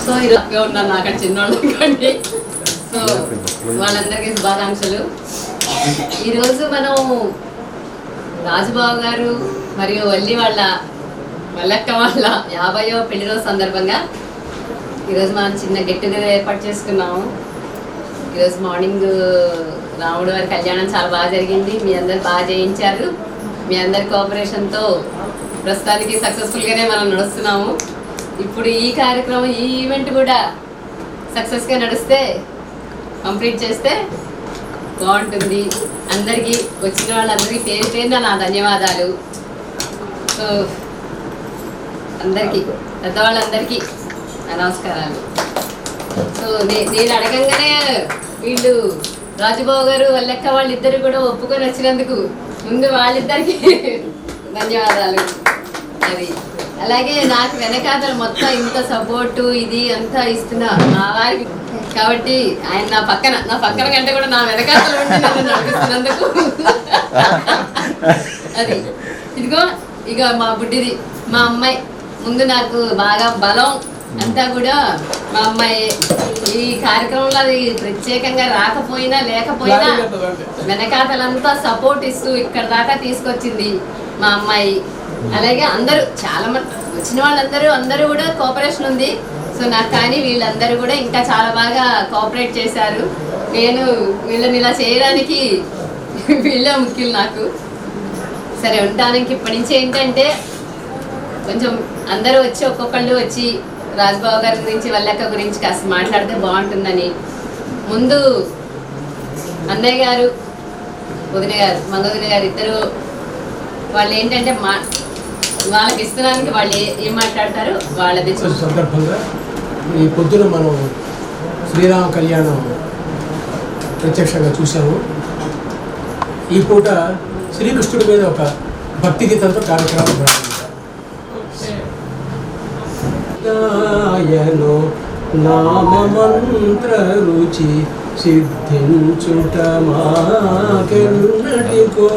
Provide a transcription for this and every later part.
So ఇలా ఉన్నారు నాకంటే చిన్నోళ్ళు కండి. సో వాళ్ళందరికీ శుభాకాంక్షలు. ఈరోజు మనం రాజుబాబు గారు మరియు వల్లి వల్లక్క వాళ్ళ 50వ పెళ్లి రోజు సందర్భంగా ఈరోజు మనం చిన్న గెట్ టుగెదర్ ఏర్పాటు చేసుకున్నాము. ఈరోజు మార్నింగ్ రాముడు వారి కళ్యాణం చాలా బాగా జరిగింది. మీ అందరు బాగా చేయించారు. మీ అందరి కోఆపరేషన్తో ప్రస్తుతానికి సక్సెస్ఫుల్గానే మనం నడుస్తున్నాము. ఇప్పుడు ఈ కార్యక్రమం, ఈ ఈవెంట్ కూడా సక్సెస్గా నడిస్తే, కంప్లీట్ చేస్తే బాగుంటుంది. అందరికీ వచ్చిన వాళ్ళందరికీ పేరు పేరున నా ధన్యవాదాలు. సో అందరికీ, పెద్దవాళ్ళందరికీ నా నమస్కారాలు. సో నేను అడగంగానే వీళ్ళు రాజుబాబు గారు వల్లక్క వాళ్ళిద్దరు కూడా ఒప్పుకొని వచ్చినందుకు ముందు వాళ్ళిద్దరికి ధన్యవాదాలు. అది అలాగే నాకు వెనకాతలు మొత్తం ఇంత సపోర్టు ఇది అంతా ఇస్తున్నా మా వారికి కాబట్టి ఆయన నా పక్కన కంటే కూడా నా వెనకాతలు ఉండి నన్ను నడిపిస్తున్నందుకు అది ఇదిగో ఇక మా బుడ్డిది మా అమ్మాయి ముందు నాకు బాగా బలం అంతా కూడా మా అమ్మాయి. ఈ కార్యక్రమంలో అది ప్రత్యేకంగా రాకపోయినా లేకపోయినా వెనకాతలంతా సపోర్ట్ ఇస్తూ ఇక్కడ దాకా తీసుకొచ్చింది మా అమ్మాయి. అలాగే అందరూ చాలా మంది వచ్చిన వాళ్ళందరూ కూడా కోఆపరేషన్ ఉంది. సో నాకు కానీ వీళ్ళందరూ కూడా ఇంకా చాలా బాగా కోఆపరేట్ చేశారు. నేను వీళ్ళని ఇలా చేయడానికి వీళ్ళే ముఖ్యులు నాకు. సరే ఉండడానికి ఇప్పటి నుంచి ఏంటంటే కొంచెం అందరూ వచ్చి ఒక్కొక్కళ్ళు వచ్చి రాజుబాబు గారి గురించి వల్లక్క గురించి కాస్త మాట్లాడితే బాగుంటుందని ముందు అన్నయ్య గారు వదిన గారు మంగవదిన గారు ఇద్దరు వాళ్ళు ఏంటంటే వాళ్ళకి ఇస్తున్నానికి వాళ్ళు ఏం మాట్లాడతారు వాళ్ళది సందర్భంగా ఈ పొద్దున మనం శ్రీరామ కళ్యాణం ప్రత్యక్షంగా చూసాము. ఈ పూట శ్రీకృష్ణుడి మీద ఒక భక్తి గీతంతో కార్యక్రమం ప్రారంభించారు. నామమంత్ర రుచి సిద్ధించుట మాకెన్నటికో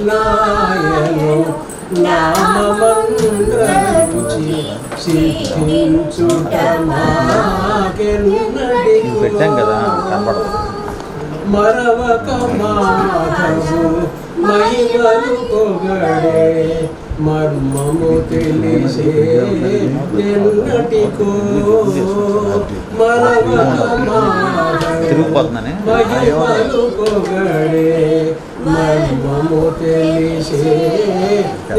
శ్రీకృష్ణాయను నామమంత్ర రుచి సిద్ధించుట మాకెన్నటికో మరవక మాధవు మహిమలు పొగడే మర్మము తెలిసే ఎన్నటికో మరవక మాధవు మహిమలు పొగడే మర్మము తెలిసే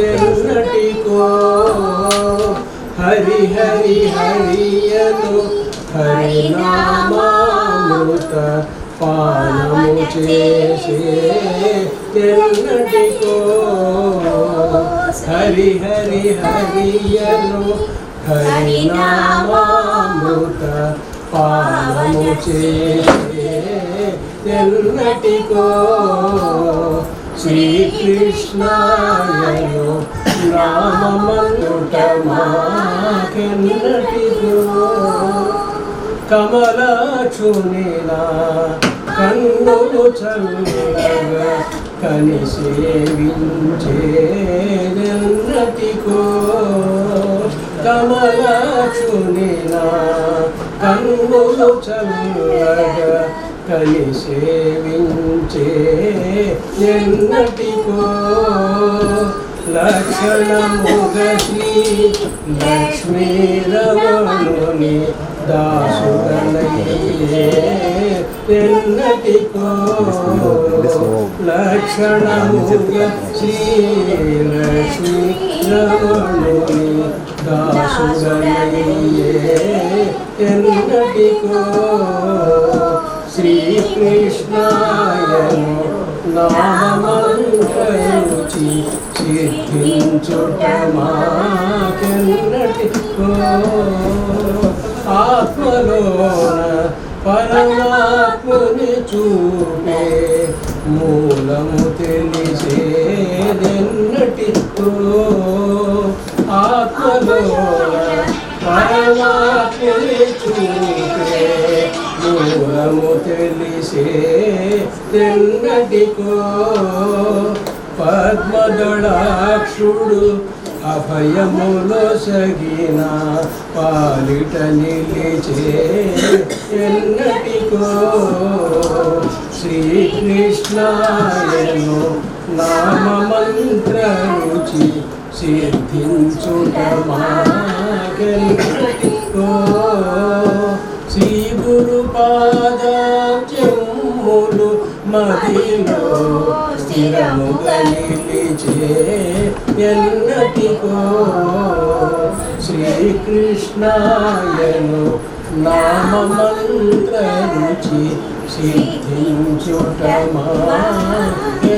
ఎన్నటికో హరి హరి హరియను హరినామామృత పానము చేసే ఎన్నటికో హరి హరి హరియను హరినామామృత పానము చేసే ఎన్నటికో శ్రీకృష్ణాయను నామమంతుట మాకెన్నటికో కమలాక్షునిలా కన్నులు చల్లగా కని సేవించేదెన్నటికో కమలాక్షునిలా కన్నులు చల్లగా కని సేవించేదెన్నటికో లక్షణముగ శ్రీ లక్ష్మీ రమణుని దాసుడనయ్యే ఎన్నటికో లక్షణముగ శ్రీ లక్ష్మీ రమణుని దాసుడనయ్యే ఎన్నటికో శ్రీకృష్ణాయను నామమంత్ర రుచి సిద్ధించుట మాకెన్నటికో ఆత్మలోన పరమాత్ముని చూపే మూలము తెలిసేదెన్నటికో ఆత్మలోన పరమాత్ముని చూపే మూలము తెలిసేదెన్నటికో పద్మదళాక్షుడు అభయములో సగిన పాలిట నిలిచే ఎన్నటికో శ్రీకృష్ణాయను నామమంత్ర రుచి సిద్ధించుట మాకెన్నటికో శ్రీ గురు పాదములు మదిలో స్థిరముగా నిలిచే ఎన్నటికో శ్రీకృష్ణాయను నామమంత్ర రుచి సిద్ధించుట మాకెన్నటికో.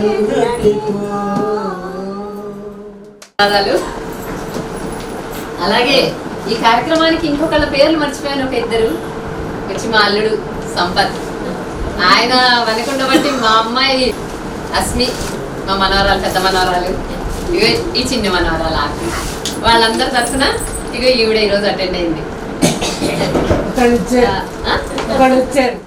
అలాగే ఈ కార్యక్రమానికి ఇంకొకళ్ళ పేర్లు మర్చిపోయాను, ఒక ఇద్దరు వచ్చి మా అల్లుడు సంపత్, ఆయన వనకుండ బట్టి మా అమ్మాయి అస్మి, మా మనవరాలు పెద్ద మనవరాలు, ఇక ఈ చిన్న మనవరాలు ఆకి, వాళ్ళందరి తరఫున ఇక ఈవిడ ఈరోజు అటెండ్ అయింది. వచ్చారు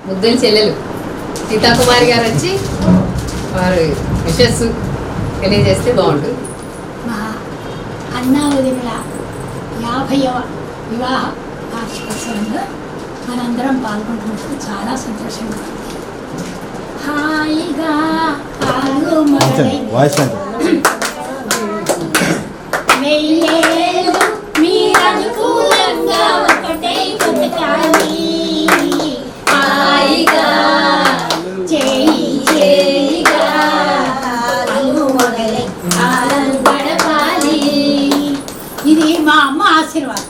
ముద్దుల చెల్లెలు సీతాకుమారి గారు వచ్చి వారు విషస్సు తెలియజేస్తే బాగుంటుంది. మా అన్నా వదిన 50వ వివాహ వార్షికోత్సవంలో మనందరం పాల్గొంటున్నందుకు చాలా సంతోషంగా ఉంది. హాయిగా పాలు మెయ్యేలు మీరనుకూలంగా ఒకటే బతకాలి, హాయిగా చేయి చేయిగా పాలు మొదలై కాలం గడపాలి. ఇది మా అమ్మ ఆశీర్వాదం,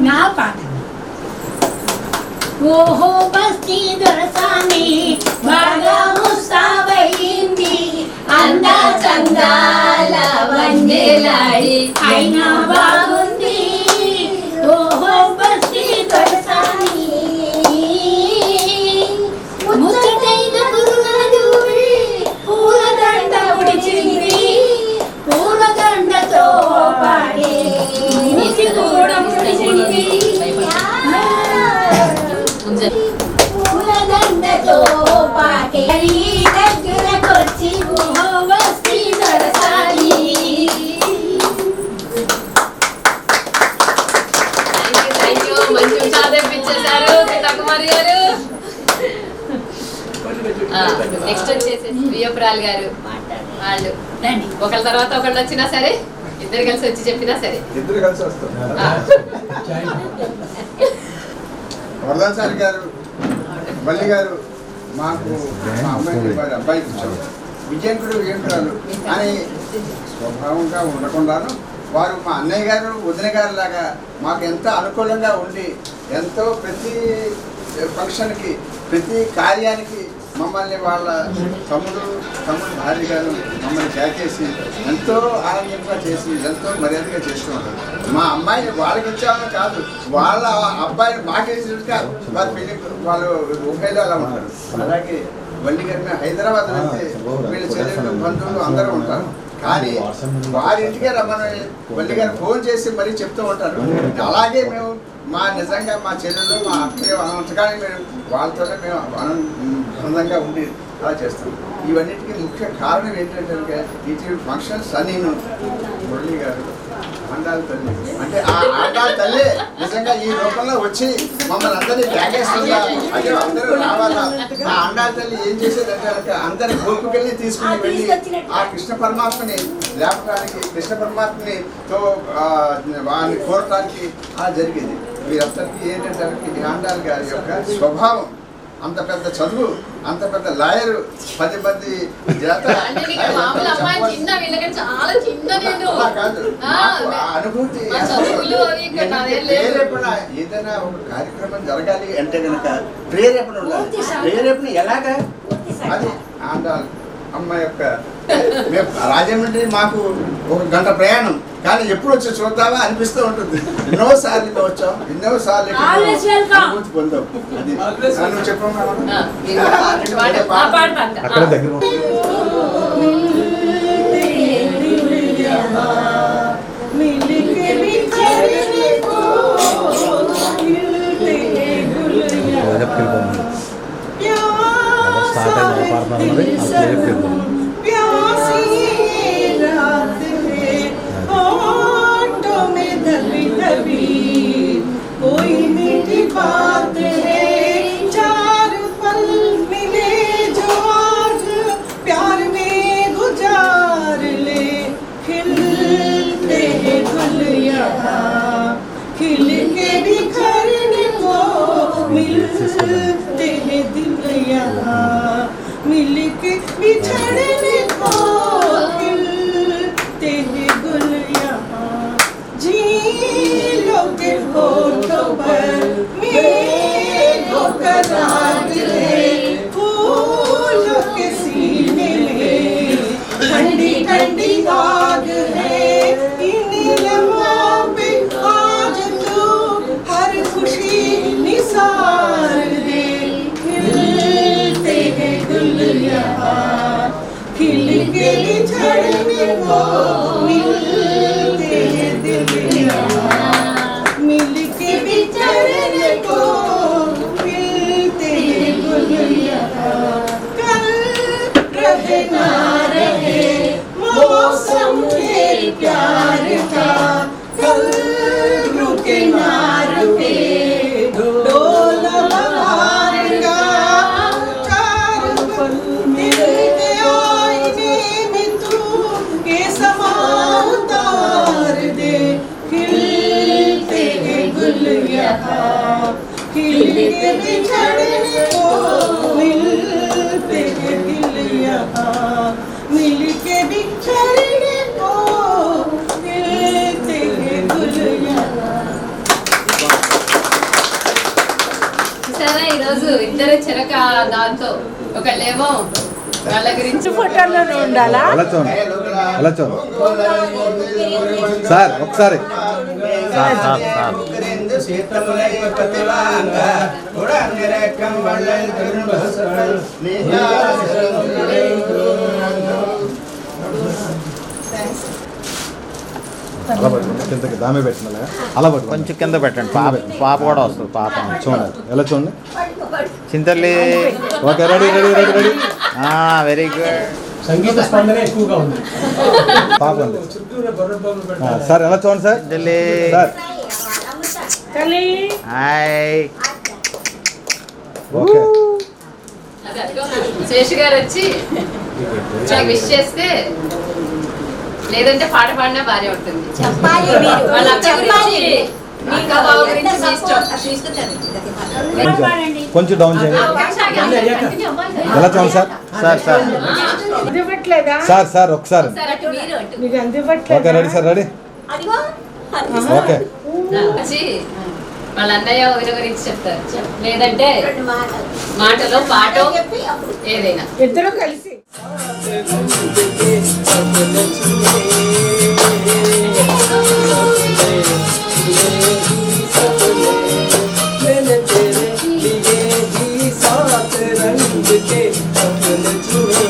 నా పాట. ఓహో బస్తీ దొరసాని బాగా ముస్తాబయింది, అందా చందాల వందేలాడి అయినా బాగుంది. ఓహో బస్తీ దొరసాని ముచ్చటైన గురునాథుడి పూలదండ ముడిచింది, పూలదండతో పాడే ముసి కూడా ముడిచింది, పూలదండతో పాటే దగ్గరకొచ్చి ఓహో బస్తీ దొరసాలి. థ్యాంక్ యూ, మంచి ఉత్సాహం తెప్పించేశారు సీతాకుమారి గారు. నెక్స్ట్ వచ్చేసి వియ్యపురాలు గారు, వాళ్ళు ఒకళ్ళ తర్వాత ఒకళ్ళు వచ్చినా సరే, ఇద్దరు కలిసి వచ్చి చెప్పినా సరే, ఇద్దరు కలిసి వస్తాం. వరదాచారి గారు, మల్లి గారు మాకు మా అమ్మాయికి వారి అబ్బాయికి విజయంకుడు విజయంకురాలు అని స్వభావంగా ఉండకుండాను వారు మా అన్నయ్య గారు వదిన గారు లాగా మాకు ఎంతో అనుకూలంగా ఉండి ఎంతో ప్రతి ఫంక్షన్కి ప్రతి కార్యానికి మమ్మల్ని వాళ్ళ తమ్ముడు భార్య గారు మమ్మల్ని చేసి ఎంతో ఆనందంగా చేసి ఎంతో మర్యాదగా చేస్తున్నారు. మా అమ్మాయిని వాళ్ళకి ఇచ్చామని కాదు, వాళ్ళ అబ్బాయిని మాకేసినట్టుగా వారి పెళ్లి వాళ్ళు ఉభయలో అలా ఉంటారు. అలాగే వల్లి గారిని హైదరాబాద్ వెళ్తే వీళ్ళ చెల్లెళ్ళు బంధువులు అందరూ ఉంటారు, కానీ వారి ఇంటికే రమ్మని వల్లి గారు ఫోన్ చేసి మరీ చెప్తూ ఉంటారు. అలాగే మేము మా నిజంగా మా చెల్లెళ్ళు మా అత్తయ్య అంతగానే మేము వాళ్ళతోనే మేము ఆనందంగా ఉండి అలా చేస్తాం. ఇవన్నిటికీ ముఖ్య కారణం ఏంటంటే ఇటువంటి ఫంక్షన్స్ అన్నీను మురళి గారు ఆండాల తల్లి అంటే ఆ ఆండాల తల్లి నిజంగా ఈ రూపంలో వచ్చి మమ్మల్ని అందరినీ త్యాగేస్తుందా అంటే అందరూ రావాలా. ఆ ఆండాల తల్లి ఏం చేసేదంటే అందరి గోపుకెళ్ళి తీసుకుని వెళ్ళి ఆ కృష్ణ పరమాత్మని లేపడానికి కృష్ణ పరమాత్మని తో వారిని కోరటానికి అలా జరిగింది. వీరందరికీ ఏంటంటే ఈ ఆండాల్ గారి యొక్క స్వభావం, అంత పెద్ద చదువు, అంత పెద్ద లాయరు, 10 మంది అనుభూతి. ఏదైనా ఒక కార్యక్రమం జరగాలి అంటే కనుక ప్రేరేపణ ఉండాలి. ప్రేరేపణ ఎలాగా అది ఆండాల్ అమ్మ యొక్క. మేము రాజమండ్రి మాకు 1 గంట ప్రయాణం, కానీ ఎప్పుడు వచ్చి చూద్దామా అనిపిస్తూ ఉంటుంది. ఎన్నోసార్లు వచ్చాం, ఎన్నోసార్లు అనుభూతి పొందాం. అది నువ్వు చెప్పమ్మా. మీ వెళ్ళిపోతుంది. స్టార్ట్ అయింది పాడుతున్నది అది వెళ్ళిపోతుంది. कोई मीठी बात है, चार पल मिले जो आज प्यार में गुजार ले, खिलते हैं गुल यहाँ, खिल के बिखरने को मिलते हैं दिल यहाँ, मिल के बिछड़ने को खिलते हैं गुल यहाँ, जी के होठों पर मेघों का राज है, फूलों के सीने में ठंडी ठंडी आग है, इन लम्हों पे आज तू हर खुशी निसार दे, खिलते हैं गुल यहाँ, खिल के बिछड़ने को मिलते हैं दिल यहाँ, मिल के बिछड़ने को मिलते हैं गुल यहाँ, कल रहे ना रहे मौसम के प्यार का, कल रुके ना रुके डोला बहार का, चार पल मिल के आईने में तू के समा उतार दे, खिलते हैं गुल यहाँ, खिल के बिछड़ने को मिलते हैं दिल यहाँ, मिल के बिछड़ने को मिलते हैं गुल यहाँ. సరే ఈరోజు ఇద్దరు చెరక దాంతో ఒకళ్ళేమో వాళ్ళ గురించి ఫోటోలో ఉండాలా? ఎలా చూడండి ఎలా చూడండి సార్ ఒకసారి అలా పట్టుకోండి కిందకి దామే పెట్టిన అలా పట్టుకోండి కొంచెం కింద పెట్టండి పాప కూడా వస్తుంది పాప చూడండి ఎలా చూడండి చింతల్లి. Okay ready ready ready ready very good. సంగీత స్పందన ఎక్కువగా ఉంది. పాప అండి సార్ ఎలా చూడండి సార్ చింతల్లి sir hi. Okay Seshu garu వచ్చి విష్ చేస్తే, లేదంటే పాట పాడినా భార్య ఉంటుంది. చెప్పాలి మీరు, వాళ్ళ అక్క గురించి, అక్క బావ గురించి మీ ఇష్టం. కొంచెం డౌన్ చేయండి ఎలా చూడండి సార్ సార్ సార్ అందివ్వట్లేదా? సార్ సార్ ఒకసారి ఒకసారి అటు మీరు అటు. మీకు ఓకే అందివ్వట్లేదా? రెడీ సార్ రెడీ అదిగో ఓకే వచ్చి వాళ్ళ అన్నయ్య వదిన గురించి చెప్తారు, లేదంటే రెండు మాటలు మాటలో పాటో చెప్పి అప్పుడు ఏదైనా. ఇద్దరు కలిసి मैंने तेरे लिए ही सात रंग के सपने चुने,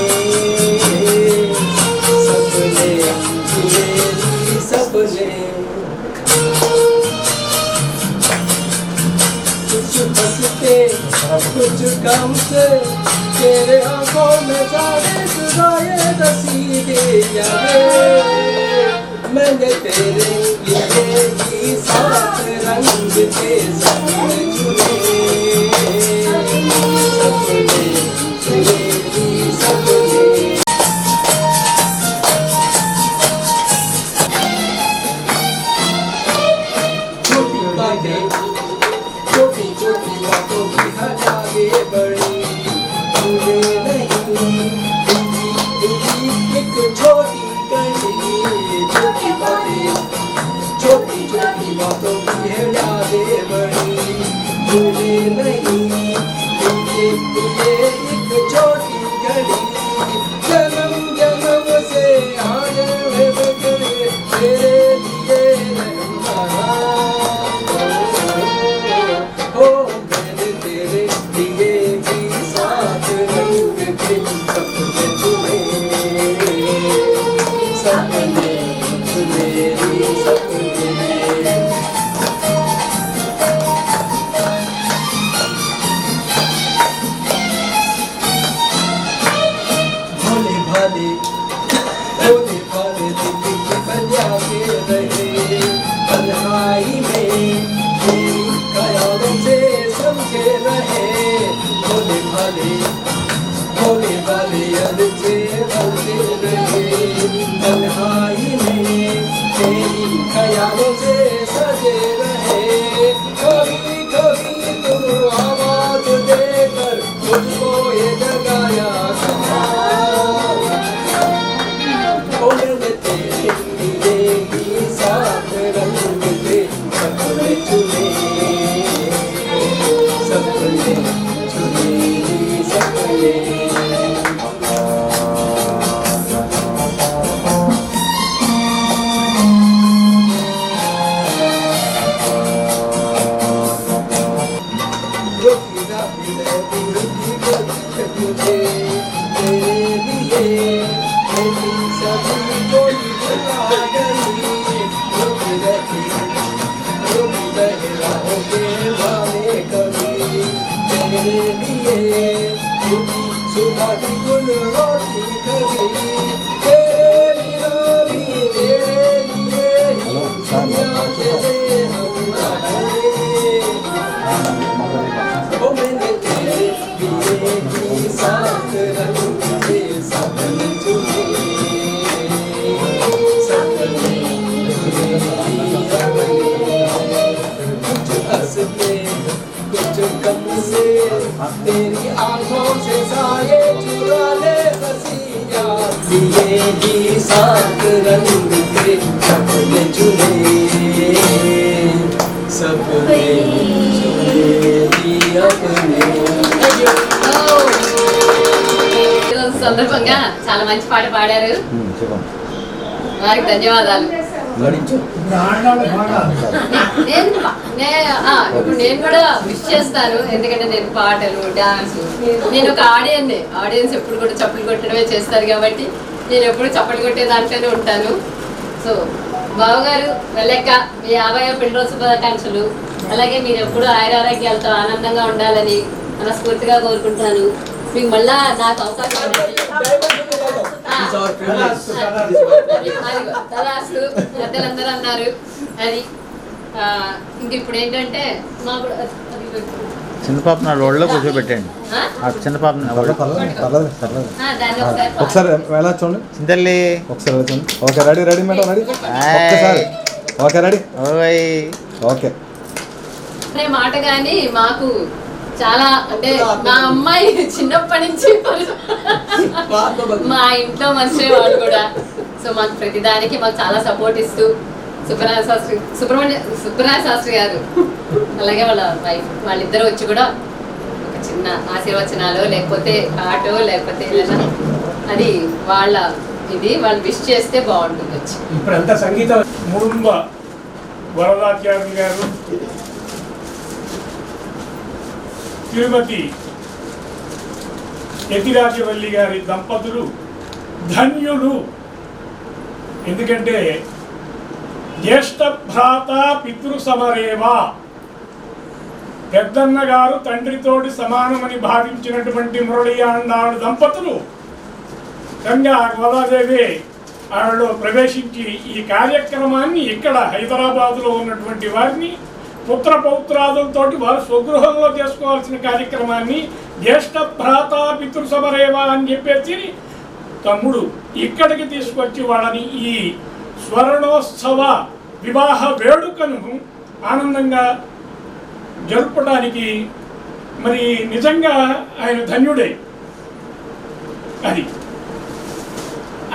सपने मेरी सपने, कुछ हंसते कुछ गम से, तेरे आंखों में जाने सुनाए नसीबे यादें, मैंने तेरे लिए ही सात रंग के सपने चुने, सपने मेरी सपने. छोटी बातें छोटी छोटी बातों की हटावे बड़ी, मुझे नहीं एक छोटी कड़ी, छोटी बातें छोटी छोटी बातों की है यादें बड़ी, मुझे नहीं एक छोटी भोले भाले दिल की बजा के रहे तन्हाई में तेरी ख्यालों से समझे रहे भोले भाले अलते अलते रहे तन्हाई में तेरी ख्यालों से सजे रहे कभी कभी तुम आवाज देकर मुझको ये जगाया साथ रंग थे सपने चुने सपने चुने सपने तेरी आंखों से साये चुरा ले हंसिया दिए ही सात रंग के सपने चुने सपने चुने अपने సందర్భంగా చాలా మంచి పాట పాడారు వారికి ధన్యవాదాలు ఇప్పుడు నేను కూడా విష్ చేస్తాను ఎందుకంటే నేను పాటలు డాన్స్ నేను ఒక ఆడియన్స్ ఎప్పుడు కూడా చప్పలు కొట్టడమే చేస్తారు కాబట్టి నేను ఎప్పుడు చప్పలు కొట్టే దాంట్లోనే ఉంటాను సో బావగారు వెళ్ళక్క మీ 50వ పెళ్లి రోజు శుభాకాంక్షలు అలాగే మీరు ఎప్పుడు ఆయురారోగ్యాలతో ఆనందంగా ఉండాలని మనస్ఫూర్తిగా కోరుకుంటాను మీకు మళ్ళా నాకు అవకాశం తదాస్తు పెద్దలందరూ అన్నారు అది ఇంక ఇప్పుడు ఏంటంటే మా కూడా చిన్న పాప నా రోడ్లో కూర్చోబెట్టండి ఆ చిన్న పాప దాన్ని ఒకసారి ఎలా చూడండి చింతల్లి ఒకసారి చూడండి okay ready ready madam ready ఒక్కసారి ఓకే రెడీ ఓకే అనే మాట కానీ మాకు చాలా అంటే మా అమ్మాయి చిన్నప్పటి నుంచి మా ఇంట్లో మంచి వాళ్ళు కూడా సో మాకు ప్రతిదానికి మాకు చాలా సపోర్ట్ ఇస్తూ సుబ్రహ్మణ్య శాస్త్రి గారు అలాగే వాళ్ళ వైఫ్ వాళ్ళిద్దరూ వచ్చి కూడా ఒక చిన్న ఆశీర్వచనాలు లేకపోతే ఆటో లేకపోతే ఏదైనా అది వాళ్ళ ఇది వాళ్ళు విష్ చేస్తే బాగుంటుంది వచ్చి ఇప్పుడంతా సంగీత ముడుంబ వరదాచార్యులు గారు తిరుపతి యతిరాజవల్లి గారి దంపతులు ధన్యులు ఎందుకంటే జ్యేష్ఠ భ్రాత పితృ సమరేవా పెద్దన్న గారు తండ్రితోటి సమానమని భావించినటువంటి మురళీయాండాడు దంపతులు గంగా గోదాదేవి ఆవిడలో ప్రవేశించి ఈ కార్యక్రమాన్ని ఇక్కడ హైదరాబాదులో ఉన్నటువంటి వారిని పుత్ర పౌత్రాదులతో వారు స్వగృహంలో చేసుకోవాల్సిన కార్యక్రమాన్ని జ్యేష్ఠ భ్రాత పితృ సమరేవా అని చెప్పేసి తమ్ముడు ఇక్కడికి తీసుకొచ్చి వాళ్ళని ఈ స్వర్ణోత్సవ వివాహ వేడుకను ఆనందంగా జరుపడానికి మరి నిజంగా ఆయన ధన్యుడే అది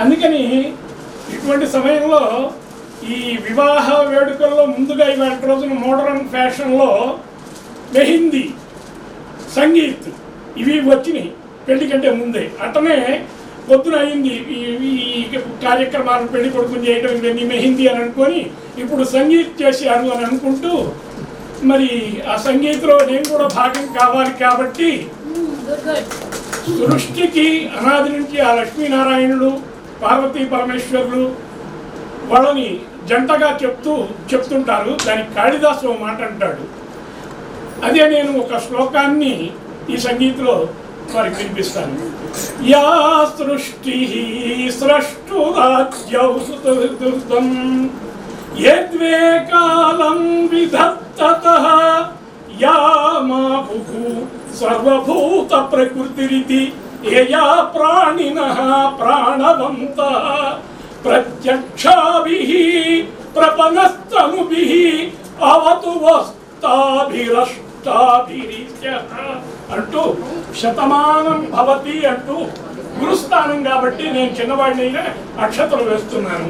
అందుకని ఇటువంటి సమయంలో ఈ వివాహ వేడుకల్లో ముందుగా ఇవాళ రోజున మోడర్న్ ఫ్యాషన్లో మెహిందీ సంగీత్ ఇవి వచ్చినాయి పెళ్లి కంటే ముందే అతనే పొద్దున అయింది ఈ కార్యక్రమాలను పెళ్లి కొడుకుని చేయడం ఇవన్నీ మెహిందీ అని అనుకొని ఇప్పుడు సంగీత్ చేశారు అని అనుకుంటూ మరి ఆ సంగీత్లో నేను కూడా భాగం కావాలి కాబట్టి సృష్టికి అనాది నుంచి ఆ లక్ష్మీనారాయణుడు పార్వతీ పరమేశ్వరులు వాళ్ళని జంటగా చెప్తుంటారు. దానికి కాళిదాసు మాట అంటాడు. అదే నేను ఒక శ్లోకాన్ని ఈ సంగీతంలో వారికి వినిపిస్తాను. యా సృష్టి స్రష్టురాజ్యౌసుతం యద్వే కాలం విధత్తతః యా మాపుః సర్వభూత ప్రకృతిరితి యయా ప్రాణినః ప్రాణవంతః ప్రత్యక్షాభిః ప్రపన్నస్తనుభిః అవతు వస్తాభిరష్టాభిరీత్యః అంటూ శతమానం భవతి అంటూ గురుస్థానం కాబట్టి నేను చిన్నవాడినైనా అక్షతలు వేస్తున్నాను.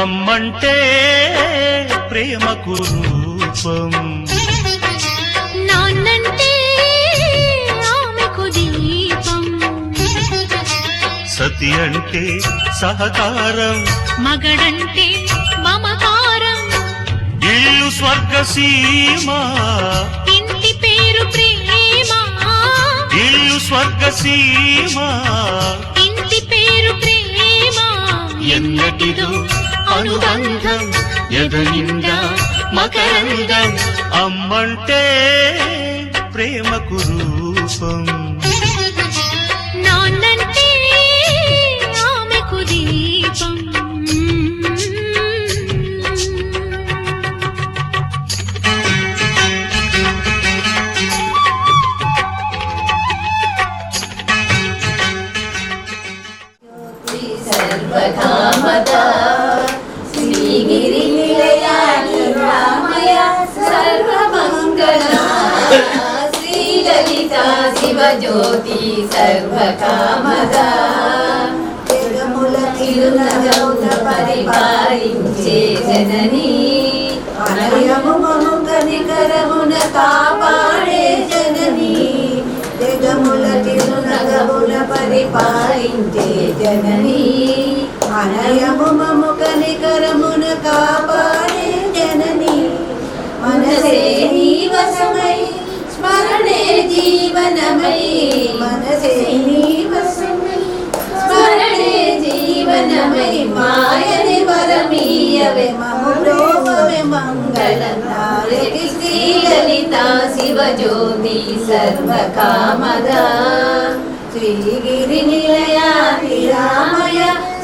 అమ్మంటే ప్రేమకు రూపం, నాన్నంటే ఆమెకు దీపం, సతి అంటే సహకారం, మగడంటే మమకారం, ఇల్లు స్వర్గసీమ, ఇంటి పేరు ప్రేమ, ఇల్లు స్వర్గసీమ, ఇంటి పేరు ప్రేమ, ఎన్నటిదో అనుబంధం ఎదనిండా మకరందం. అమ్మంటే ప్రేమకు రూపం, నాన్నంటే ఆమెకు దీపం. సర్వకామదా శ్రీగిరి నిలయాని రామయ సర్వమంగళ శ్రీలలిత శివజ్యోతి సర్వకామదా జగముల తిరునగముల పరిపాలించే జననీ అనయము మము కనికరమున కాపాడే జననీ జగముల తిరునగముల పరిపాలించే జననీ అనయము మము కనికరమున కాపాడే జననీ మనసే నీ వశమై స్మరణే జీవనమై మనసే నీ వశమై స్మరణే జీవనమై మాయని వరమీయవే మము ప్రోభవే మంగళనాయకి శ్రీలలిత శివజ్యోతి సర్వకామదా శ్రీగిరి నిలయాని రామయ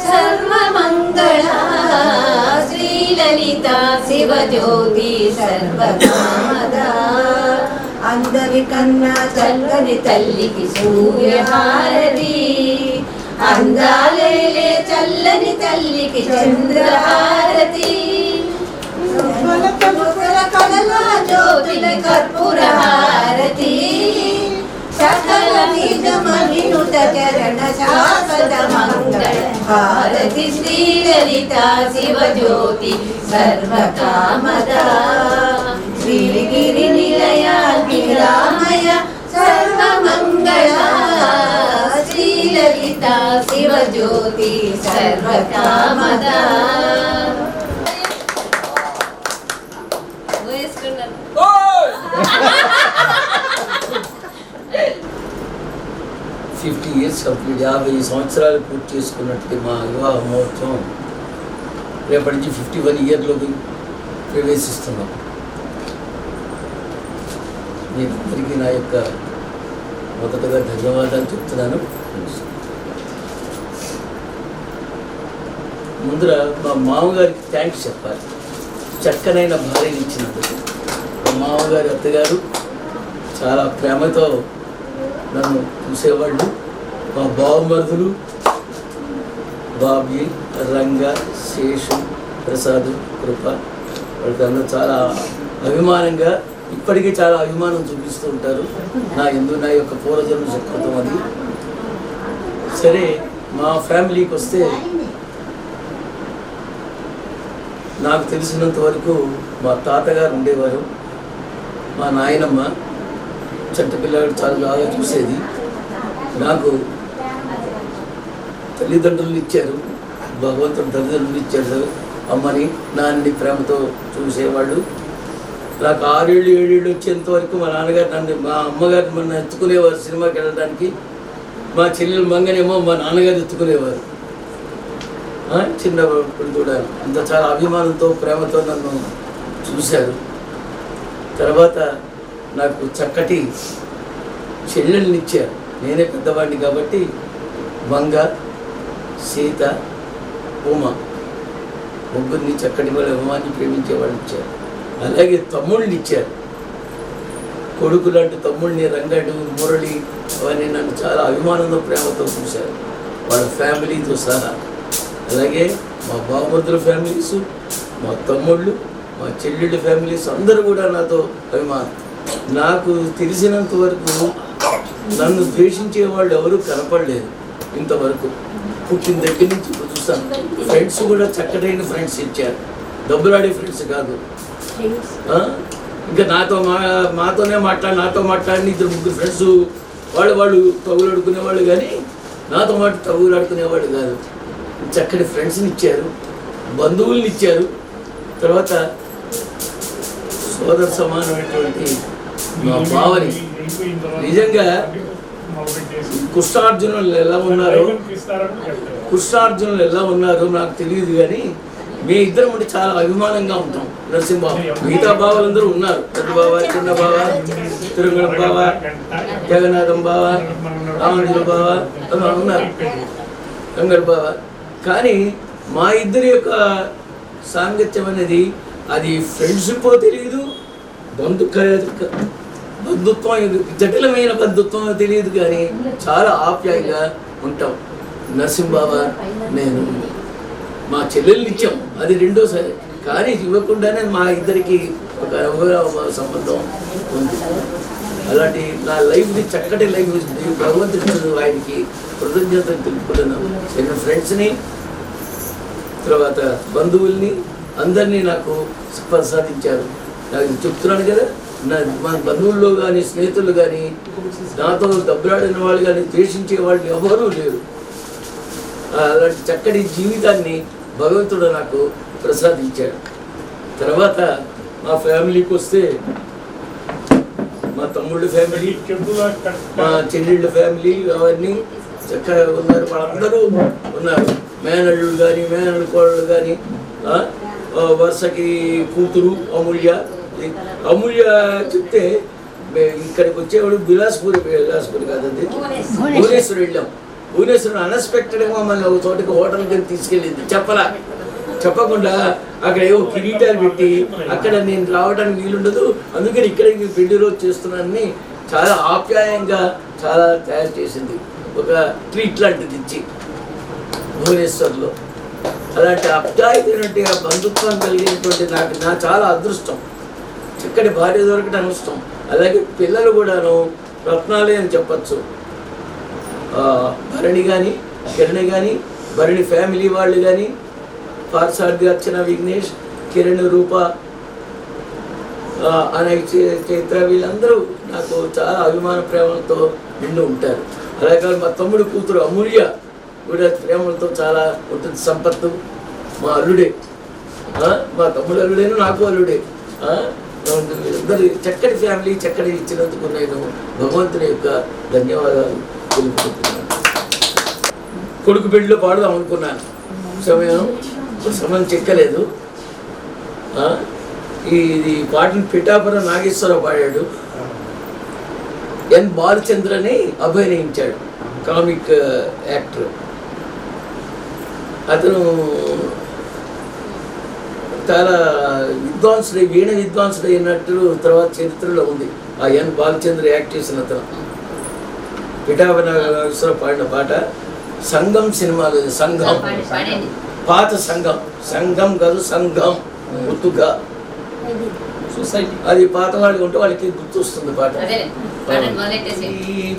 సర్వమంగళ శ్రీలలిత శివజ్యోతి సర్వకామదా అందరికన్నా చల్లని తల్లికి సూర్యహారతి అందాలేలే చల్లని తల్లికి చంద్రహారతి కళలా జ్యోతిని కర్పూర హారతి సకల నిజమనినుత చరణ శాశ్వత మంగళ హారతి శ్రీలలిత శివజ్యోతి సర్వకామదా శ్రీగిరి నిలయాని రామయ సర్వమంగళ శ్రీలలిత శివజ్యోతి సర్వకామదా. ఫిఫ్టీ ఇయర్స్ కంప్లీట్ 50 సంవత్సరాలు పూర్తి చేసుకున్నట్టు మా వివాహ మహోత్సవం రేపటి నుంచి 51 ఇయర్లోకి ప్రవేశిస్తున్నాం. మీ అందరికీ నా యొక్క మొదటగా ధన్యవాదాలు చెప్తున్నాను. ముందర మా మామగారికి థ్యాంక్స్ చెప్పాలి. చక్కనైన భార్యని ఇచ్చినందుకు. మా మామగారి అత్తగారు చాలా ప్రేమతో నన్ను చూసేవాళ్ళు. మా బావమరుదులు బాబీ, రంగ, శేషు, ప్రసాద్, కృప వాళ్ళకందరూ చాలా అభిమానంగా ఇప్పటికీ చాలా అభిమానం చూపిస్తూ ఉంటారు. నా యొక్క పూర్వజన్మ సుకృతం అది. సరే, మా ఫ్యామిలీకి వస్తే నాకు తెలిసినంత వరకు మా తాతగారు ఉండేవారు. మా నాయనమ్మ చంటపిల్లలు చాలా బాగా చూసేది. నాకు తల్లిదండ్రులు ఇచ్చారు. భగవంతుడు తల్లిదండ్రులు ఇచ్చాడు. అమ్మని నాన్నని ప్రేమతో చూసేవాళ్ళు. నాకు 6 ఏళ్ళు 7 ఏళ్ళు వచ్చేంత వరకు మా నాన్నగారు మా అమ్మగారు నన్ను ఎత్తుకునేవారు సినిమాకి వెళ్ళడానికి. మా చెల్లెలు మంగనేమో మా నాన్నగారు ఎత్తుకునేవారు. చిన్నప్పుడు కూడా అంత చాలా అభిమానంతో ప్రేమతో నన్ను చూశారు. తర్వాత నాకు చక్కటి చెల్లెల్ని ఇచ్చారు. నేనే పెద్దవాడిని కాబట్టి మంగ, సీత, ఉమ ముగ్గురిని చక్కటి వాళ్ళ ఉమాన్ని ప్రేమించేవాళ్ళు ఇచ్చారు. అలాగే తమ్ముళ్ళని ఇచ్చారు. కొడుకు లాంటి తమ్ముళ్ళని రంగడు, మురళి అవన్నీ నన్ను చాలా అభిమానంతో ప్రేమతో చూశారు, వాళ్ళ ఫ్యామిలీతో సహా. అలాగే మా బావమరుదుల ఫ్యామిలీస్, మా తమ్ముళ్ళు, మా చెల్లెళ్ళ ఫ్యామిలీస్ అందరూ కూడా నాతో అభిమానం. నాకు తెలిసినంత వరకు నన్ను ద్వేషించే వాళ్ళు ఎవరూ కనపడలేదు ఇంతవరకు. పుట్టిన దగ్గర నుంచి చూస్తాను. ఫ్రెండ్స్ కూడా చక్కటైన ఫ్రెండ్స్ ఇచ్చారు, డబ్బులాడే ఫ్రెండ్స్ కాదు. ఇంకా నాతో నాతో మాట్లాడిన 2-3 ఫ్రెండ్స్ వాళ్ళు తగులాడుకునేవాళ్ళు, కానీ నాతో తగులాడుకునేవాళ్ళు కాదు. చక్కటి ఫ్రెండ్స్ని ఇచ్చారు, బంధువుల్ని ఇచ్చారు. తర్వాత సోదర సమానమైనటువంటి మా బావని. నిజంగా కృష్ణార్జునులు ఎలా ఉన్నారో నాకు తెలియదు, కానీ మీ ఇద్దరం అంటే చాలా అభిమానంగా ఉంటాం. నరసింహబాబు, మిగతా బావలందరూ ఉన్నారు, పెద్ద బావ, చిన్న బావ, తిరుమల బావ, జగన్నాథం బావ, రామణుల బావ అలా ఉన్నారు, గంగల బావ. కానీ మా ఇద్దరి యొక్క సాంగత్యం అనేది అది ఫ్రెండ్షిప్ తెలియదు, బంధుత్వం జటిలమైన బంధుత్వం తెలియదు, కానీ చాలా ఆప్యాయంగా ఉంటాం. నరసింహబావ నేను మా చెల్లెల్ని ఇచ్చాం, అది రెండోసారి. కానీ ఇవ్వకుండానే మా ఇద్దరికి ఒక సంబంధం ఉంది. అలాంటి నా లైఫ్ని చక్కటి లైఫ్ భగవంతుడు ఆయనకి కృతజ్ఞతలు తెలుపుకున్నాను. నేను ఫ్రెండ్స్ని, తర్వాత బంధువుల్ని అందరినీ నాకు ప్రసాదించారు. నాకు చెప్తున్నాను కదా, మా బంధువుల్లో కానీ స్నేహితులు కానీ నాతో దెబ్బలాడిన వాళ్ళు కానీ ద్వేషించే వాళ్ళు ఎవరూ లేరు. అలాంటి చక్కటి జీవితాన్ని భగవంతుడు నాకు ప్రసాదించాడు. తర్వాత మా ఫ్యామిలీకి వస్తే మా తమ్ముళ్ళ ఫ్యామిలీ, మా చెల్లెళ్ళ ఫ్యామిలీ అవన్నీ చక్కగా ఉన్నారు. వాళ్ళందరూ ఉన్నారు, మేనళ్ళు కానీ మేనళ్ళు కోడళ్ళు కానీ. వరుసకి కూతురు అమూల్య చెప్తే ఇక్కడికి వచ్చేవాడు బిలాస్పూర్ కాదండి, భువనేశ్వర్ వెళ్ళాం. భువనేశ్వరం అన్ఎక్స్పెక్టెడ్గా మమ్మల్ని ఒక చోటికి హోటల్కి తీసుకెళ్ళింది. చెప్పకుండా అక్కడ ఏవో కిరీటాలు పెట్టి అక్కడ నేను రావడానికి వీలుండదు, అందుకని ఇక్కడ పెళ్లి రోజు చేస్తున్నానని చాలా ఆప్యాయంగా చాలా తయారు చేసింది. ఒక ట్రీట్ లాంటిది ఇచ్చి భువనేశ్వర్లో. అలాంటి అప్యాయమైనటువంటి ఆ బంధుత్వం కలిగినటువంటి నా చాలా అదృష్టం. చక్కటి భార్య దొరకడం అదృష్టం. అలాగే పిల్లలు కూడాను రత్నాలే అని చెప్పచ్చు. భరణి కానీ కిరణ్ కానీ, భరణి ఫ్యామిలీ వాళ్ళు కానీ, పార్సార్థి, అర్చన, విఘ్నేష్, కిరణ్, రూప, అనే చైత్ర, వీళ్ళందరూ నాకు చాలా అభిమాన ప్రేమలతో నిండి ఉంటారు. అలాగే మా తమ్ముడు కూతురు అమూల్య కూడా ప్రేమలతో చాలా ఉంటుంది. సంపత్తు మా అల్లుడే, మా తమ్ముడు అల్లుడేను, నాకు అల్లుడే. వీళ్ళందరూ చక్కటి ఫ్యామిలీ, చక్కటి ఇచ్చినందుకు నేను భగవంతుని యొక్క ధన్యవాదాలు తెలుపుకుంటున్నాను. కొడుకు పెళ్లిలో పాడుదాం అనుకున్నాను, సమయం చెక్కలేదు. ఇది పాటను పిఠాపురం నాగేశ్వరరావు పాడాడు. ఎన్ బాలచంద్రని అభినయించాడు, కామిక్ యాక్టర్. అతను చాలా విద్వాంసుడు, వీణ విద్వాంసుడు అయినట్టు తర్వాత చరిత్రలో ఉంది. ఆ ఎన్ బాలచంద్ర యాక్ట్ చేసిన అతను పిఠాపురం నాగేశ్వరరావు పాడిన పాట సంఘం సినిమాలో. సంఘం పాత సంఘం కాదు, సంఘం గుర్తుగా సొసైటీ. అది పాత వాళ్ళకి ఉంటే వాళ్ళకి గుర్తు వస్తుంది పాట.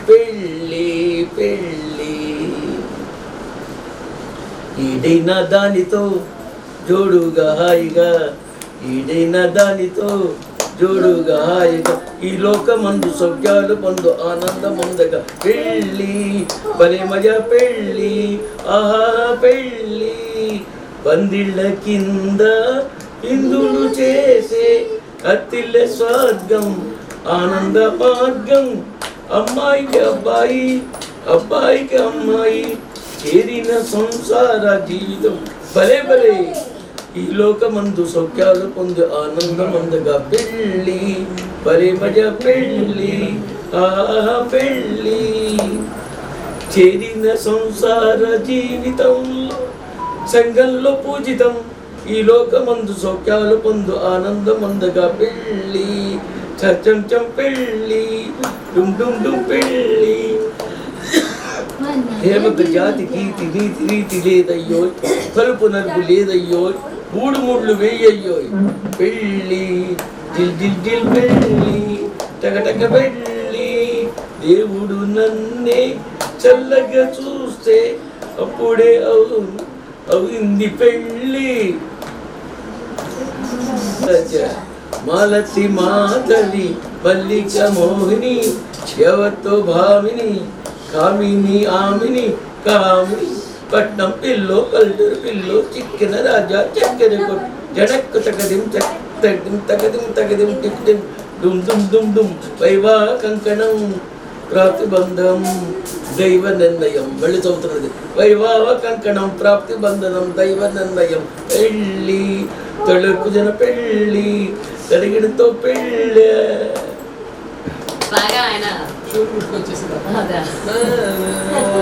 పెళ్ళి ఈడైన దానితో జోడుగా హాయిగా, ఈడైన దానితో జోడుగా హాయిగా ఈ లోకమందు సౌఖ్యాలు పొందు ఆనందముందగా పెళ్ళి భలే మజా పెళ్ళి ఆహా పెళ్ళి పందిళ్ళ కింద ఇందులు చేసే అత్తిళ్ళ స్వర్గం ఆనంద మార్గం అమ్మాయికి అబ్బాయి అబ్బాయికి అమ్మాయి చేరిన సంసార జీవితం భలే భలే ఈ లోకమందు సౌఖ్యాలు పొందు ఆనందమందగా పెళ్ళి భలే మజా పెళ్ళి ఆహా పెళ్ళి చేరిన సంసార జీవితంలో సంఘంలో పూజితం ఈ లోకమందు సౌఖ్యాలు పొందు ఆనందమందగా పెళ్ళి చం చం పెళ్ళి డుమ్ డుమ్ డుమ్ పెళ్ళి హేమక జాతికి నీతి రీతి లేదయ్యో కలుపు నలుపు లేదయ్యో మూడు ముళ్ళు వేయయ్యో పెళ్ళి జిల్ జిల్ జిల్ పెళ్ళి టగటగ పెళ్ళి దేవుడు నన్నే చల్లగా చూస్తే అప్పుడే అవుంది పెళ్ళి మాలతి మాతలి మల్లిక మోహిని ఎవరితో భామిని కామిని ఆమిని కామిని పట్నం పిల్లో పల్లెటూరు పిల్లో చిక్కిన రాజా చక్కెర కొట్టు జడక్కు తగదిం తగదిం తగదిం తగదిం టిక్టిం డుమ్ డుమ్ డుమ్ డుమ్ వైవా కంకణం ప్రాప్తిబంధం దైవ నిర్ణయం మళ్ళీ చదువుతున్నది వైవాహ కంకణం ప్రాప్తిబంధనం దైవ నిర్ణయం పెళ్ళి తొడుకు జన పెళ్ళి తడిగిడితో పెళ్ళి బాగా ఆయన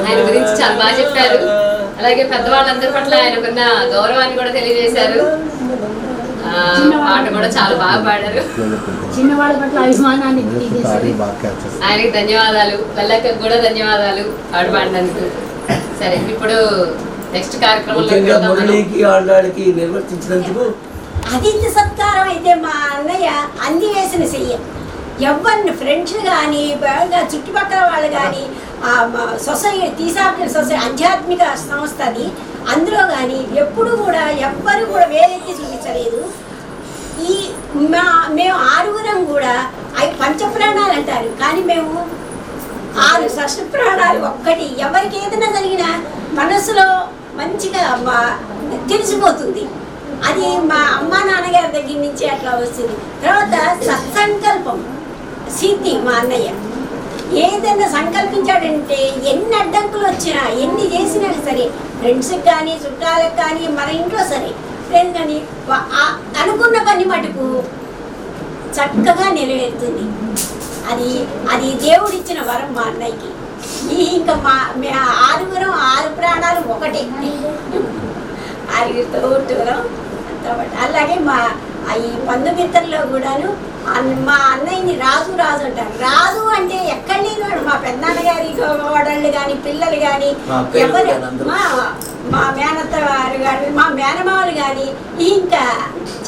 ఆయన గురించి చాలా బాగా చెప్పారు. అలాగే పెద్దవాళ్ళందరి పట్ల ఆయనకున్న గౌరవాన్ని కూడా తెలియజేశారు. పాట కూడా చాలా బాగా పాడారు. చిన్నవాళ్ళ పట్ల అభిమానాన్ని ఆయనకి ధన్యవాదాలు. లల్లక్కకు కూడా ధన్యవాదాలు పాట పాడినందుకు. సరే, ఇప్పుడు నెక్స్ట్ కార్యక్రమంలో మురళికి ఆళ్ళకి నిర్వర్తించినందుకు అతిథి సత్కారం అయితే మా అన్నయ్య అంది వేసిన చెయ్యి. ఎవరిని ఫ్రెండ్స్ కానీ చుట్టుపక్కల వాళ్ళు కానీ సొసైటీ తీసాపిన సొసైటీ ఆధ్యాత్మిక సంస్థ అది, అందులో కానీ ఎప్పుడు కూడా ఎవ్వరు కూడా వేరెత్తి చూపించలేదు. మేము ఆరుగురం కూడా అవి పంచప్రాణాలు అంటారు, కానీ మేము 6 షష్ఠ ప్రాణాలు ఒక్కటి. ఎవరికి ఏదైనా జరిగినా మనసులో మంచిగా తెలిసిపోతుంది. అది మా అమ్మా నాన్నగారి దగ్గర నుంచి అట్లా వస్తుంది. తర్వాత సత్సంకల్పం సిద్ధి. మా అన్నయ్య ఏదైనా సంకల్పించాడంటే ఎన్ని అడ్డంకులు వచ్చినా ఎన్ని చేసినా సరే, ఫ్రెండ్స్కి కానీ చుట్టాలకు కానీ మన ఇంట్లో సరే లేదు, కానీ అనుకున్న పని మటుకు చక్కగా నెరవేరుతుంది. అది దేవుడిచ్చిన వరం మా అన్నయ్యకి. ఇంకా ఆరుగురం 6 ప్రాణాలు ఒకటే, ఆరుగురితో ఉంటున్నాం. అలాగే ఈ పందుమిత్రలో కూడాను మా అన్నయ్యని రాజు అంటారు. రాజు అంటే ఎక్కడ లేనివాడు. మా పెద్దనాన్నగారి కోడళ్ళు కానీ పిల్లలు కానీ ఎవరు, మా మేనత్త వారు కానీ మా మేనమావులు కానీ ఇంకా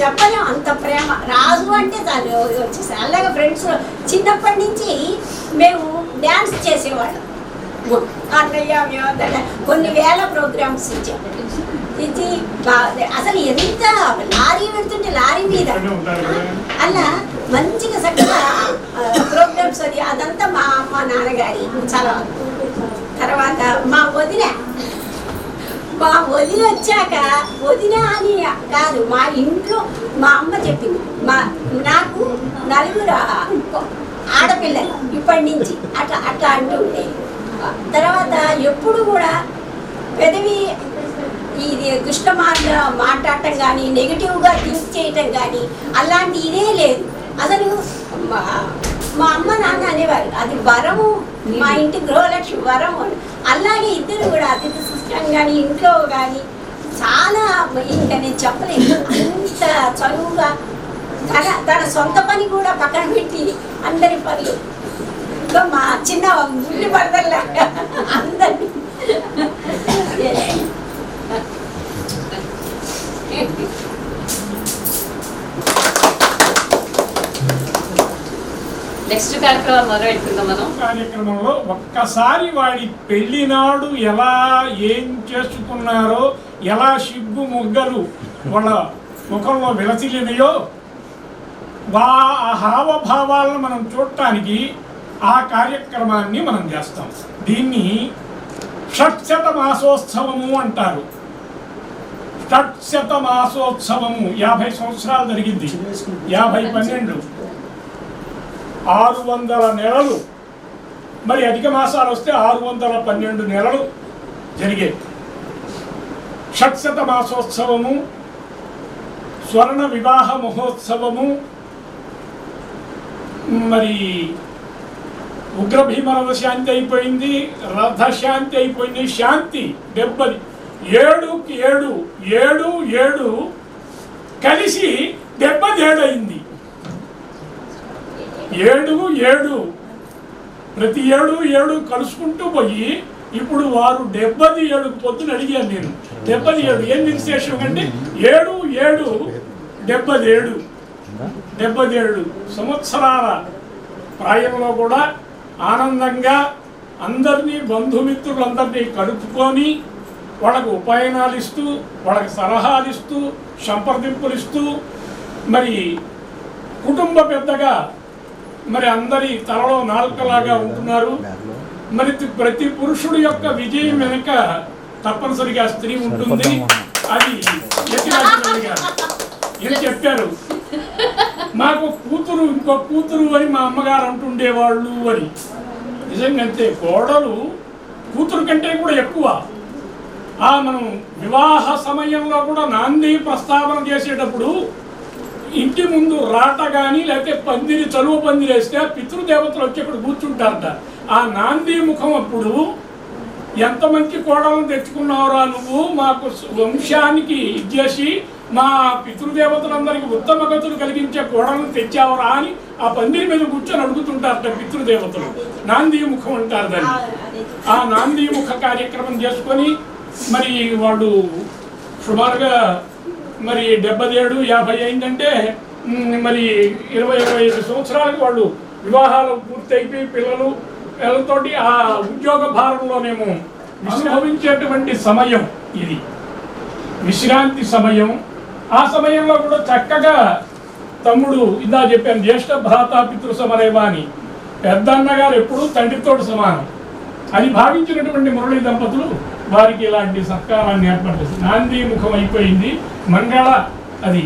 చెప్పలేం అంత ప్రేమ. రాజు అంటే చాలు వచ్చేసి. అలాగే ఫ్రెండ్స్ చిన్నప్పటి నుంచి మేము డ్యాన్స్ చేసేవాళ్ళం. అన్నయ్య మేము కొన్ని వేల ప్రోగ్రామ్స్ ఇచ్చాం. ఇది అసలు ఎంత లారీ పెడుతుంటే లారీ మీద అలా మంచిగా చక్కగా ప్రోగ్రామ్స్ అది అదంతా మా అమ్మ నాన్నగారి చాలా. తర్వాత మా వదిన వచ్చాక, వదిన అని కాదు, మా ఇంట్లో మా అమ్మ చెప్పింది, నాకు 4 ఆడపిల్లలు ఇప్పటి నుంచి అట్లా అంటూ ఉండేది. తర్వాత ఎప్పుడు కూడా పెదవి ఇది దుష్ట మాట్లాడటం కానీ నెగిటివ్గా థింక్ చేయటం కానీ అలాంటి ఇదే లేదు. అసలు మా అమ్మ నాన్న అనేవారు అది వరము, మా ఇంటి గృహలక్ష్మి వరము అని. అలాగే ఇద్దరు కూడా అతిథి సిస్టం కానీ ఇంట్లో కానీ చాలా ఇంకా నేను చెప్పలేదు. అంత చదువుగా తన సొంత పని కూడా పక్కన పెట్టి అందరి పనులు ఇంకా మా చిన్న గుండె పడదల్లా అందరినీ. నెక్స్ట్ కార్యక్రమం మొదలుపెట్టుకుందాం మనం. కార్యక్రమంలో ఒక్కసారి వాడి పెళ్లి నాడు ఎలా ఏం చేసుకున్నారో, ఎలా సిగ్గు మొగ్గలు వాళ్ళ ముఖంలో విలసిలినయో ఆ హావభావాలను మనం చూడటానికి ఆ కార్యక్రమాన్ని మనం చేస్తాం. దీన్ని షట్శత మాసోత్సవము అంటారు. షట్శత మాసోత్సవము 50 సంవత్సరాలు జరిగింది. 50 12 600 నెలలు, మరి అధిక మాసాలు వస్తే 612 నెలలు జరిగేది. షట్శత మాసోత్సవము, స్వర్ణ వివాహ మహోత్సవము, మరి ఉగ్రభీమరవ శాంతి అయిపోయింది, రథశాంతి అయిపోయింది. శాంతి 70, 7కి 7 కలిసి 77 అయింది. 7 ప్రతి 7 కలుసుకుంటూ పోయి ఇప్పుడు వారు 77 పొద్దున అడిగాను నేను. 77 ఏం విశేషం అంటే 7 77 సంవత్సరాల ప్రాయంలో కూడా ఆనందంగా అందరినీ బంధుమిత్రులందరినీ కలుపుకొని వాళ్ళకు ఉపాయనాలు ఇస్తూ, వాళ్ళకి సలహాలు ఇస్తూ, సంప్రదింపులు ఇస్తూ, మరి కుటుంబ పెద్దగా మరి అందరి తలలో నాలుకలాగా ఉంటున్నారు. మరి ప్రతి పురుషుడు యొక్క విజయం వెనుక తప్పనిసరిగా స్త్రీ ఉంటుంది. అది ఏం చెప్పారు, మాకు కూతురు ఇంకో కూతురు అని మా అమ్మగారు అంటుండేవాళ్ళు అని. నిజంగా అంతే, కోడలు కూతురు కంటే కూడా ఎక్కువ. మనం వివాహ సమయంలో కూడా నాంది ప్రస్తావన చేసేటప్పుడు ఇంటి ముందు రాట కానీ లేకపోతే పందిరి, చలువ పందిరి వేస్తే పితృదేవతలు వచ్చి అక్కడ కూర్చుంటారట. ఆ నాంది ముఖం అప్పుడు ఎంత మంచి కోడలను తెచ్చుకున్నావురా నువ్వు, మాకు వంశానికి ఇచ్చేసి మా పితృదేవతలందరికీ ఉత్తమ గతులు కలిగించే కోడలను తెచ్చావరా అని ఆ పందిరి మీద కూర్చొని అడుగుతుంటారట పితృదేవతలు. నాంది ముఖం అంటారు దాన్ని. ఆ నాంది ముఖ కార్యక్రమం చేసుకొని మరి వాళ్ళు సుమారుగా మరి 77 50 అయిందంటే మరి 20-25 సంవత్సరాలకు వాళ్ళు వివాహాలు పూర్తి అయిపోయి పిల్లలతోటి ఆ ఉద్యోగ భారంలోనేమో విశ్రమించేటువంటి సమయం ఇది, విశ్రాంతి సమయం. ఆ సమయంలో కూడా చక్కగా తమ్ముడు ఇందా చెప్పాను, జ్యేష్ఠ భ్రాత పితృ సమరేవా అని, పెద్దన్నగారు ఎప్పుడూ తండ్రితో సమానం అని భావించినటువంటి మురళీ దంపతులు వారికి ఇలాంటి సత్కారాన్ని ఏర్పాటు చేస్తారు. నాంది ముఖం అయిపోయింది, మంగళ అది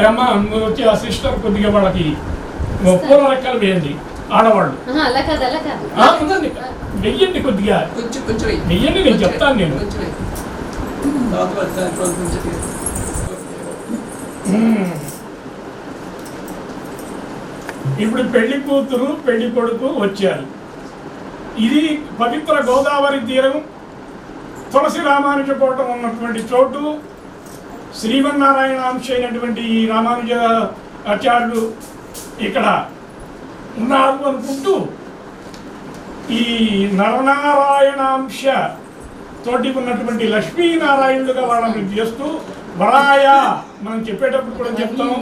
అమ్మ వచ్చి ఆ సిస్టర్ కొద్దిగా వాళ్ళకి పూల రెక్కలు వేయండి ఆడవాళ్ళు. వెయ్యండి కొద్దిగా వెయ్యండి, నేను చెప్తాను. నేను ఇప్పుడు పెళ్లి కూతురు పెళ్లి కొడుకు వచ్చారు. ఇది పవిత్ర గోదావరి తీరం, తులసి రామానుజ కోటం ఉన్నటువంటి చోటు. శ్రీమన్నారాయణ అంశ అయినటువంటి ఈ రామానుజ ఆచార్యులు ఇక్కడ ఉన్నారు అనుకుంటూ ఈ నరనారాయణాంశ తోటి ఉన్నటువంటి లక్ష్మీనారాయణులుగా వాళ్ళని చేస్తూ వరాయ మనం చెప్పేటప్పుడు కూడా చెప్తాం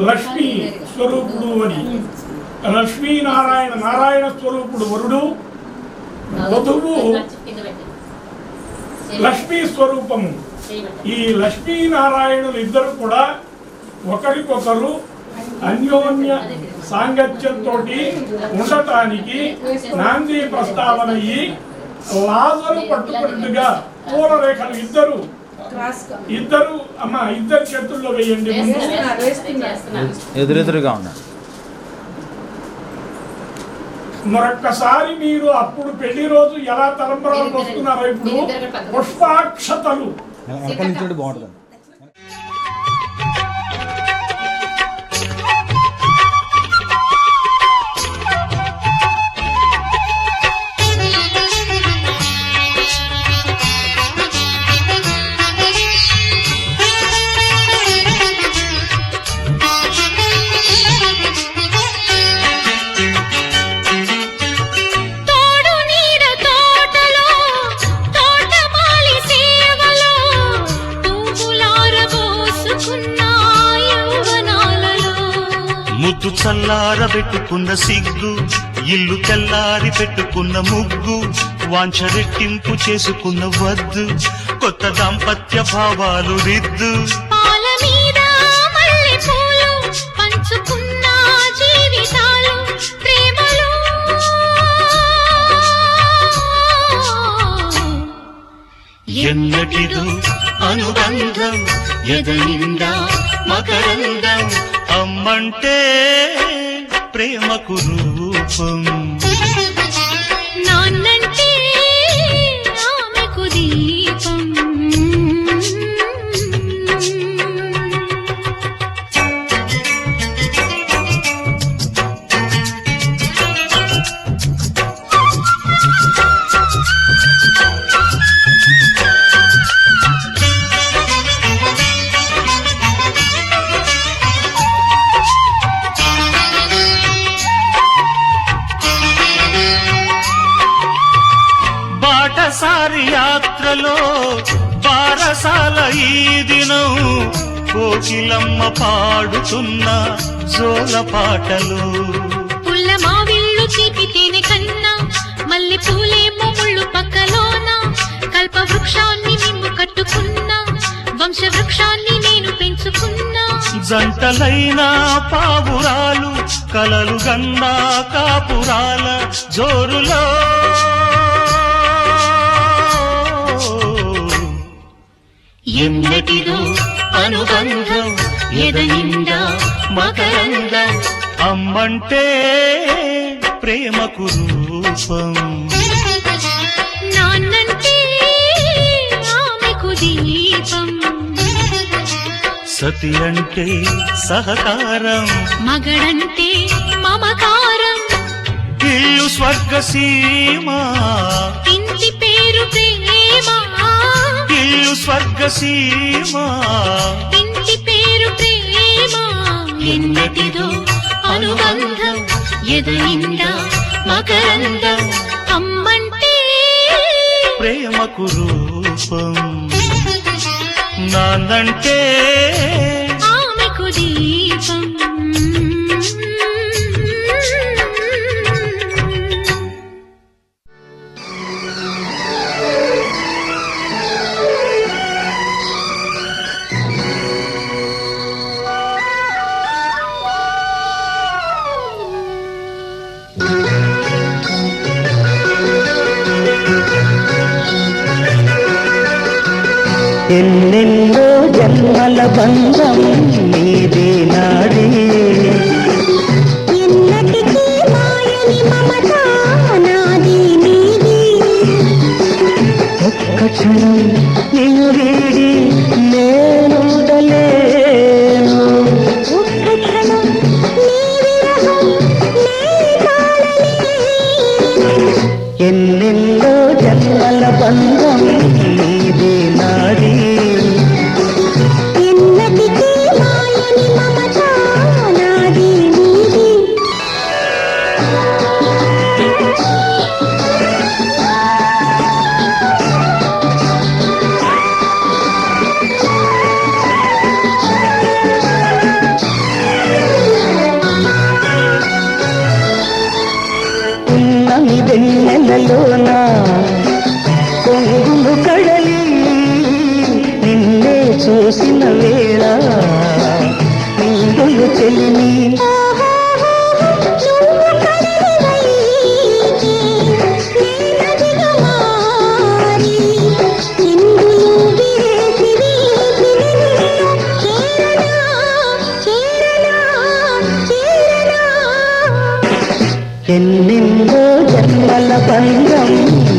లక్ష్మీ స్వరూపుడు అని. లక్ష్మీనారాయణ, నారాయణ స్వరూపుడు వరుడు, వధువు లక్ష్మీ స్వరూపము. ఈ లక్ష్మీనారాయణులు ఇద్దరు కూడా ఒకరికొకరు అన్యోన్య సాంగత్యంతో ఉండటానికి నాంది ప్రస్తావన అయ్యి లాజరు పట్టుకున్నట్టుగా పూల రేఖలు ఇద్దరు అమ్మ ఇద్దరు చేతుల్లో వేయండి. ఎదురెదురుగా ఉన్నారు. మరొక్కసారి మీరు అప్పుడు పెళ్లి రోజు ఎలా తలంబరాలు వస్తున్నారో ఇప్పుడు పుష్పాక్షతలు బాగుంటుంది. ముద్దు చల్లారబెట్టుకున్న సిగ్గు, ఇల్లు తెల్లారి పెట్టుకున్న ముగ్గు, వాంఛ రెట్టింపు చేసుకున్న వద్దు, కొత్త దాంపత్య భావాలు రిద్దు. పాల మీద మల్లె పూలు పంచుకున్న ఎదనిండా మకరందం అమ్మంటే ప్రేమకు రూపం నాన్నంటే ఆమెకు దీపం బాటసారి యాత్రలో బారసాల ఈ దినం కోకిలమ్మ పాడుతున్న జోల పాటలు పుల్ల మావిళ్ళు తీపితేనే కన్నా మల్లె పూలేమో ముళ్ళు పక్కలోన కల్ప వృక్షాన్ని నిన్ను కట్టుకున్నా వంశ వృక్షాన్ని నేను పెంచుకున్నా జంటలైన పావురాలు కలలు గన్నా కాపురాల జోరులో ఎన్నటిదో అనుబంధం ఎదనిండా మకరందం అమ్మంటే ప్రేమకు రూపం నాన్నంటే ఆమెకు దీపం సతి అంటే సహకారం మగడంటే మమకారం ఇల్లు స్వర్గసీమ ఇంటి పేరు ప్రేమ ఇల్లు స్వర్గసీమ ఇంటి పేరు ప్రేమ ఎన్నటిదో అనుబంధం ఎదనిండా మకరందం అమ్మంటే ప్రేమకు రూపం నాన్నంటే ఆమెకు దీపం ఎన్నెన్నో జన్మల బంధం నీదే నాడే ఎన్నటికీ మాయని మమత నాది నీది ఒక్క క్షణం నిన్ను వీడి నేనుండలేను ఒక్క క్షణం నీ విరహం నే తాళలేను ఎన్నెన్నో జన్మల బంధం నీదే నాడి ఎన్నటికీ మాయని మమత నాది నీది ఉన్నమి వెన్నెలలోన పొంగులు కడలి నిన్నే చూసిన వేళ నిండులు చెలిమి ఎన్నెన్నో జన్మల బంధం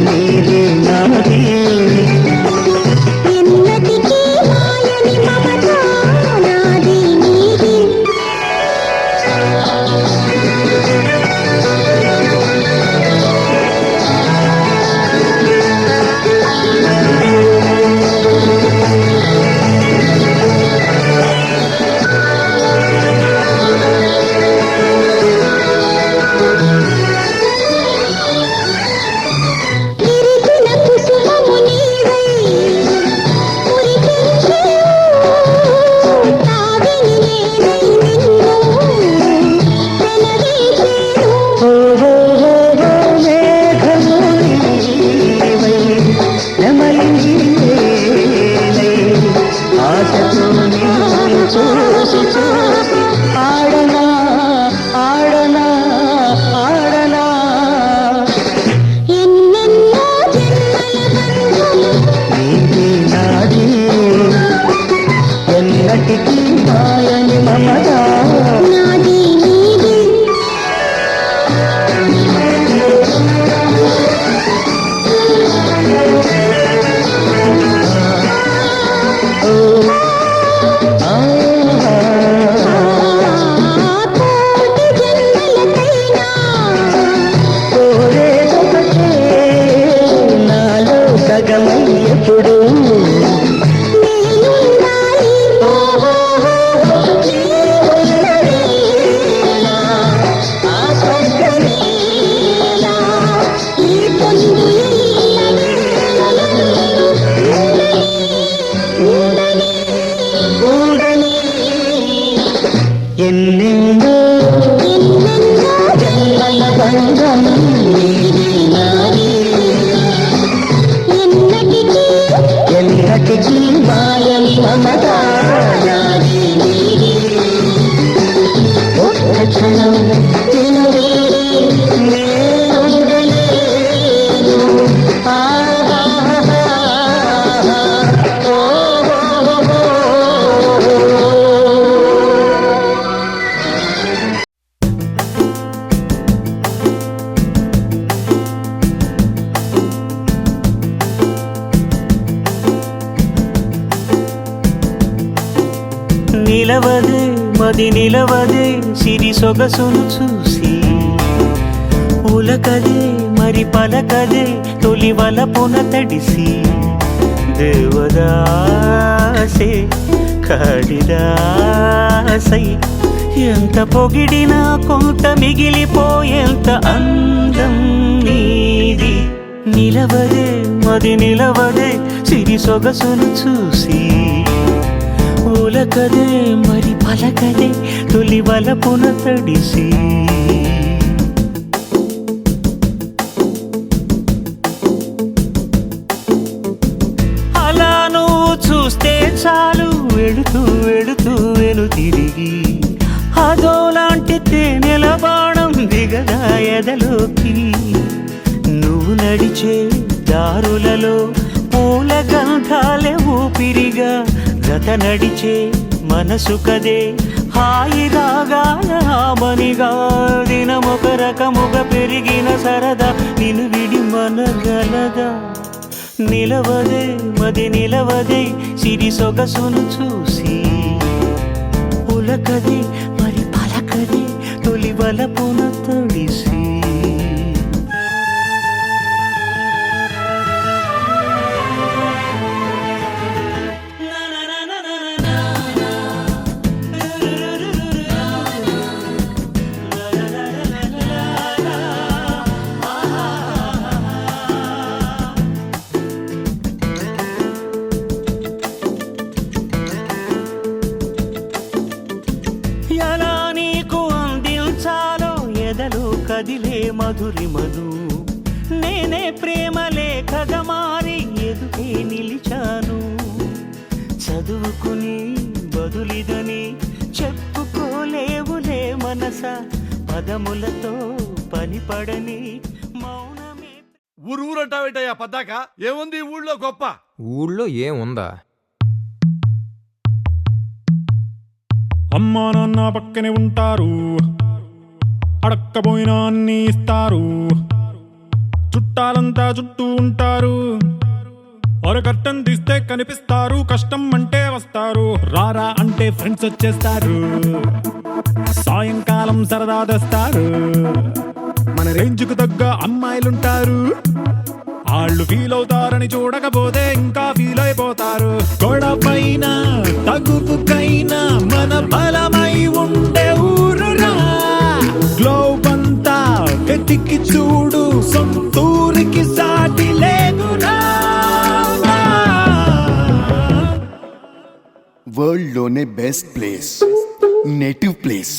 నీదే నాది ఎన్నటికీ మాయని మమత నాది నీది గిరిజన కుసుమము మది నిలవదే సిరి సొగసును చూసి ఉలకదే మరి పలకదే తొలి వలపున తడిసి దేవదాసే కాళిదాసై ఎంత పొగిడినా కొంత మిగిలిపోయేంత అందం నీది నిలవదే మది నిలవదే సిరి సొగసును చూసి ఉలకదే మరి పలకదే తొలి వలపున తడిసి అలా నువ్వు చూస్తే చాలు వెళుతూ వెళుతూ వెను తిరిగి అదోలాంటి తేనెల బాణం దిగదా ఎదలోకి నువ్వు నడిచే దారులలో పూల గంధాలే ఊపిరిగా జత నడిచే మనసు కదే హాయి రాగాల హామనిగా దినమొక రకముగా పెరిగిన సరదా నిన్ను విడి మనగలదా నిలవదే మది నిలవదే సిరి సొగసును చూసి ఉలకదే మరి పలకదే తొలి వలపున తడిసి ఎలా నీకు అందించాలో ఎదలో కదిలే మధురిమను నేనే ప్రేమ లేఖగా మారి ఎదుటే నిలిచాను చదువుకుని బదులిదని చెప్పుకోలేవులే మనస పదములతో పనిపడని మౌనమే ఊరంటావేటయ్యా పద్దాక ఏముంది ఊళ్ళో గొప్ప ఊళ్ళో ఏముందా? అమ్మా నాన్న పక్కనే ఉంటారు, అడక్కపోయినా అన్ని ఇస్తారు, చుట్టాలంతా చుట్టూ ఉంటారు, కట్టం తీస్తే కనిపిస్తారు, కష్టం అంటే వస్తారు, రారా అంటే ఫ్రెండ్స్ వచ్చేస్తారు, సాయంకాలం సరదా తెస్తారు, మన రేంజ్కు తగ్గ అమ్మాయిలుంటారు, వాళ్ళు ఫీల్ అవుతారని చూడకపోతే ఇంకా ఫీల్ అయిపోతారు. గొడవైన తగుపుకైనా మన బలమై ఉండే ఊరురా, గ్లోబ్ అంతా వెతికి చూడు సొంతూరికి సాటి లేదురా. వరల్డ్ లోనే బెస్ట్ ప్లేస్ నేటివ్ ప్లేస్.